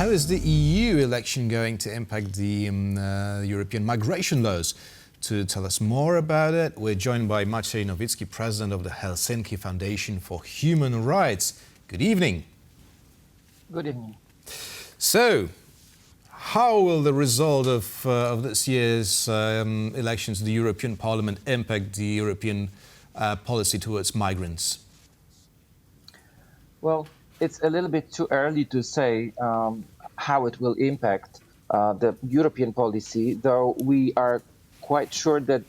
how is the EU election going to impact the European migration laws? To tell us more about it, we're joined by Maciej Nowicki, president of the Helsinki Foundation for Human Rights. Good evening. Good evening. So, how will the result of this year's elections to the European Parliament impact the European policy towards migrants? Well, it's a little bit too early to say how it will impact the European policy, though we are quite sure that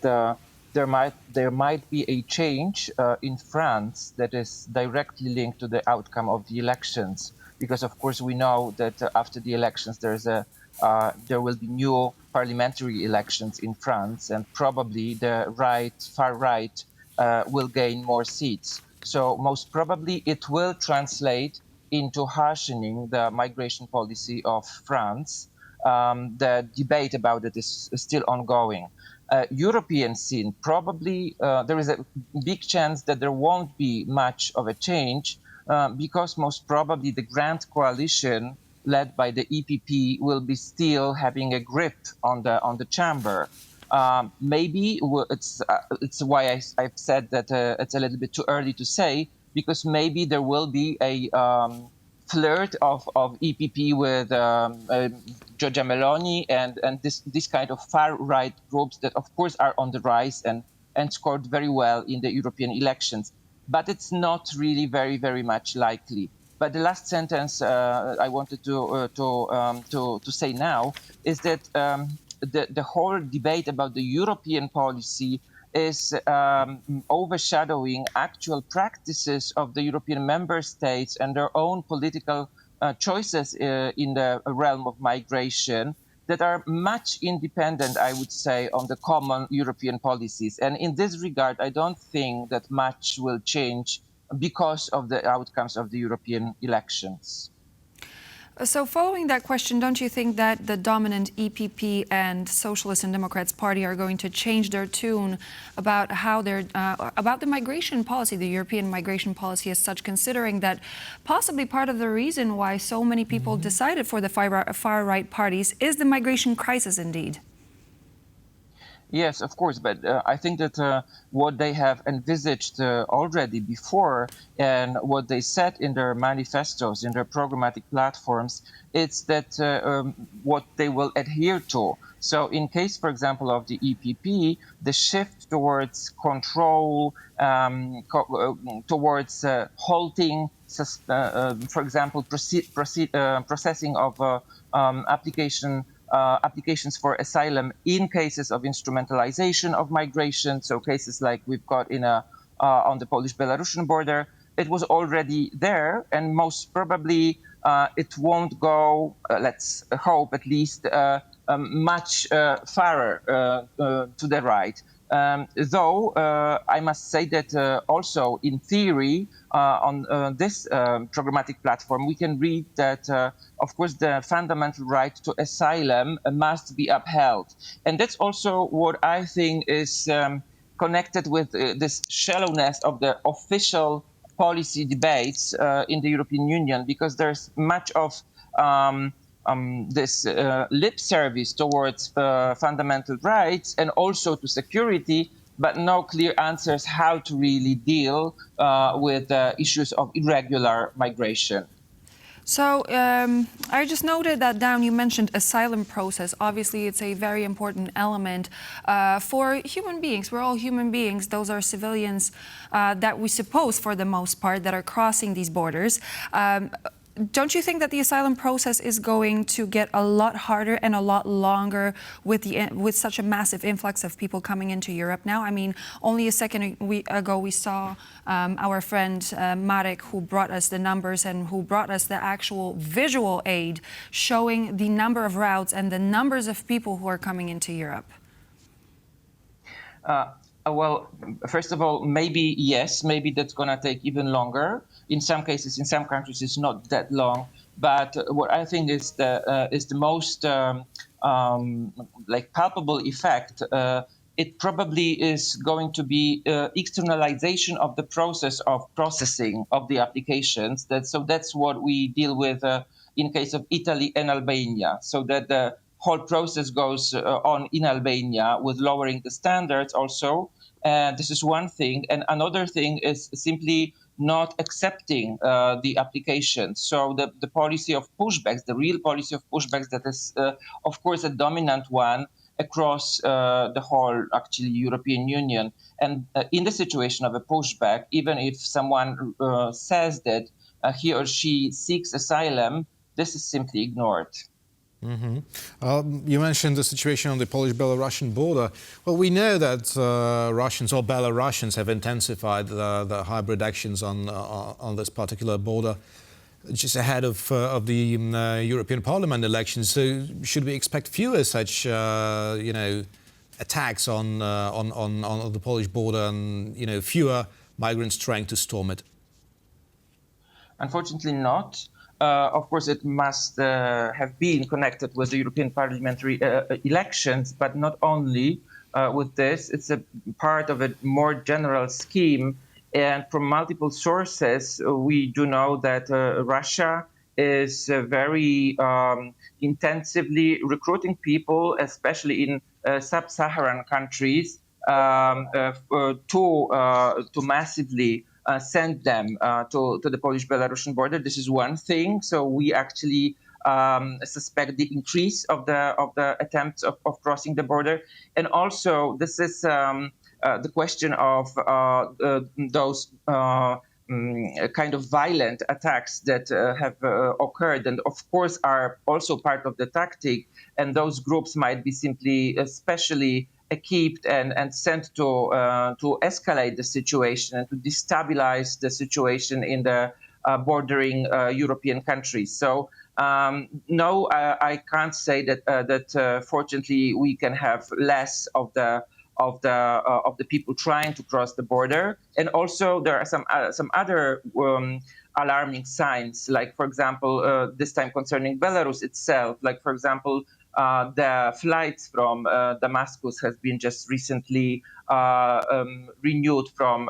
there might be a change in France that is directly linked to the outcome of the elections. Because of course we know that after the elections there will be new parliamentary elections in France, and probably the far right will gain more seats. So most probably it will translate into harshening the migration policy of France. The debate about it is still ongoing. European scene, probably there is a big chance that there won't be much of a change because most probably the Grand Coalition led by the EPP will be still having a grip on the chamber. Maybe it's why I've said that it's a little bit too early to say, because maybe there will be a flirt of EPP with Giorgia Meloni and this kind of far-right groups that of course are on the rise and scored very well in the European elections. But it's not really very much likely. But the last sentence I wanted to say now is that the whole debate about the European policy is overshadowing actual practices of the European member states and their own political choices in the realm of migration that are much independent, I would say, on the common European policies. And in this regard, I don't think that much will change because of the outcomes of the European elections. So following that question, don't you think that the dominant EPP and Socialist and Democrats Party are going to change their tune about how they're about the migration policy, the European migration policy as such, considering that possibly part of the reason why so many people decided for the far-right parties is the migration crisis indeed? Yes, of course, but I think that what they have envisaged already before and what they said in their manifestos, in their programmatic platforms, it's that what they will adhere to. So in case, for example, of the EPP, the shift towards control, towards halting, for example, processing of applications for asylum in cases of instrumentalization of migration, so cases like we've got on the Polish-Belarusian border, it was already there, and most probably it won't go, let's hope at least, much farther to the right. Though I must say that also in theory on this programmatic platform we can read that of course the fundamental right to asylum must be upheld, and that's also what I think is connected with this shallowness of the official policy debates in the European Union, because there's much of this lip service towards fundamental rights and also to security, but no clear answers how to really deal with issues of irregular migration. So I just noted that down, you mentioned asylum process. Obviously, it's a very important element for human beings. We're all human beings. Those are civilians that we suppose, for the most part, that are crossing these borders. Don't you think that the asylum process is going to get a lot harder and a lot longer with such a massive influx of people coming into Europe now? I mean, only a second ago we saw our friend Marek, who brought us the numbers and who brought us the actual visual aid showing the number of routes and the numbers of people who are coming into Europe. Well, first of all, maybe yes, maybe that's going to take even longer. In some cases, in some countries, it's not that long. But what I think is the most like palpable effect. It probably is going to be externalization of the process of processing of the applications. So that's what we deal with in case of Italy and Albania, so that the whole process goes on in Albania with lowering the standards also. This is one thing. And another thing is simply not accepting the application. So the policy of pushbacks, the real policy of pushbacks, that is, of course, a dominant one across the whole, actually, European Union. And in the situation of a pushback, even if someone says that he or she seeks asylum, this is simply ignored. You mentioned the situation on the Polish-Belarusian border. Well, we know that Russians or Belarusians have intensified the hybrid actions on this particular border just ahead of the European Parliament elections. So should we expect fewer such, attacks on the Polish border and, fewer migrants trying to storm it? Unfortunately not. Of course, it must have been connected with the European parliamentary elections, but not only with this. It's a part of a more general scheme. And from multiple sources, we do know that Russia is very intensively recruiting people, especially in sub-Saharan countries, to massively send them to the Polish-Belarusian border. This is one thing. So we actually suspect the increase of the attempts of crossing the border, and also this is the question of those kind of violent attacks that have occurred, and of course are also part of the tactic. And those groups might be simply especially equipped and sent to escalate the situation and to destabilize the situation in the bordering European countries. So no, I can't say that fortunately we can have less of the people trying to cross the border. And also there are some other alarming signs, like, for example, this time concerning Belarus itself. Like, for example, the flights from Damascus has been just recently renewed from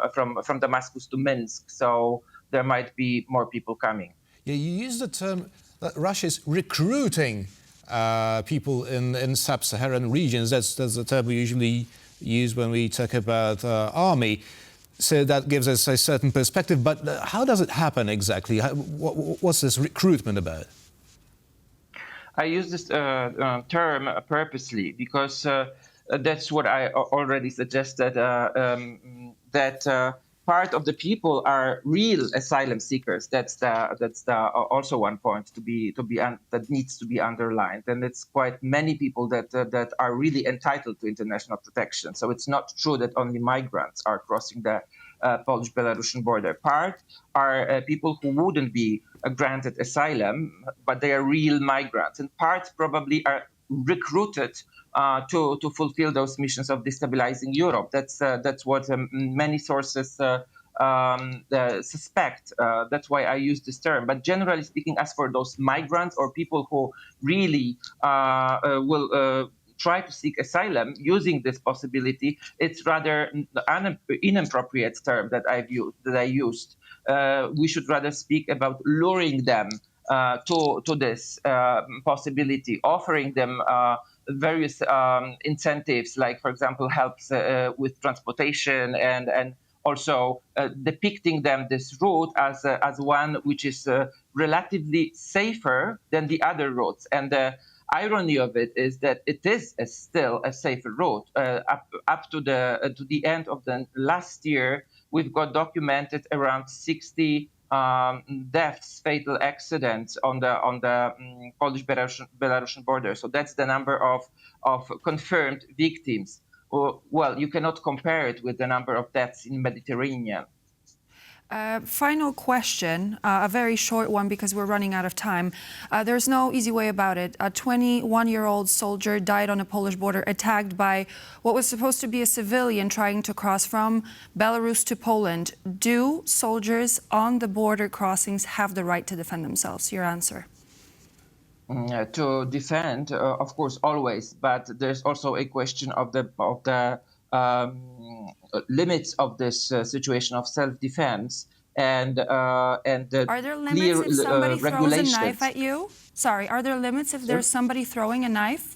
Damascus to Minsk. So there might be more people coming. Yeah, you use the term that Russia is recruiting people in sub-Saharan regions. That's the term we usually use when we talk about army. So that gives us a certain perspective. But how does it happen exactly? What's this recruitment about? I use this term purposely because that's what I already suggested, that part of the people are real asylum seekers. That's also one point that needs to be underlined. And it's quite many people that are really entitled to international protection. So it's not true that only migrants are crossing the Polish-Belarusian border. Part are people who wouldn't be granted asylum, but they are real migrants, and part probably are recruited to fulfill those missions of destabilizing Europe. That's what many sources suspect. That's why I use this term. But generally speaking, as for those migrants or people who really will try to seek asylum using this possibility, it's rather an inappropriate term that I used. We should rather speak about luring them to this possibility, offering them various incentives, like, for example, helps with transportation, and also depicting them this route as one which is relatively safer than the other routes. And the irony of it is that it is still a safer route. Up to the end of the last year, we've got documented around 60 deaths, fatal accidents on the Polish-Belarusian border. So that's the number of confirmed victims. Well, you cannot compare it with the number of deaths in Mediterranean. Final question, a very short one because we're running out of time. There's no easy way about it. A 21-year-old soldier died on a Polish border attacked by what was supposed to be a civilian trying to cross from Belarus to Poland. Do soldiers on the border crossings have the right to defend themselves? Your answer. To defend, of course, always, but there's also a question of the limits of this situation of self-defense. and the Are there clear limits if somebody throws a regulations. knife at you? Sorry, are there limits if there's somebody throwing a knife?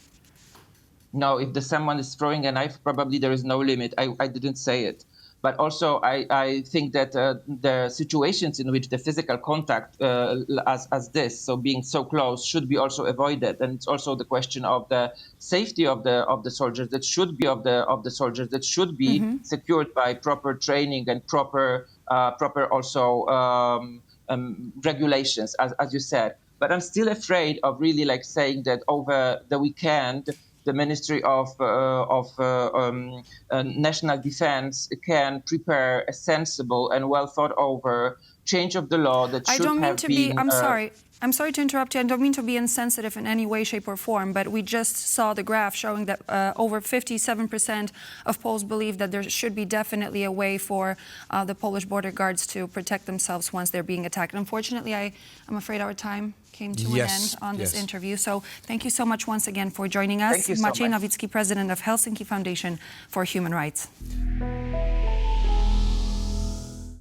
No, if someone is throwing a knife, probably there is no limit. I didn't say it. But also, I think that the situations in which the physical contact, as this, so being so close, should be also avoided. And it's also the question of the safety of the soldiers that should be of the soldiers that should be secured by proper training and proper also regulations, as you said. But I'm still afraid of really like saying that over the weekend, the Ministry of National Defense can prepare a sensible and well thought over change of the law that should have been. I'm sorry to interrupt you. I don't mean to be insensitive in any way, shape, or form, but we just saw the graph showing that over 57% of Poles believe that there should be definitely a way for the Polish border guards to protect themselves once they're being attacked. Unfortunately, I'm afraid our time came to an end on this interview. So thank you so much once again for joining us. Thank you so Maciej much. Nowicki, president of Helsinki Foundation for Human Rights.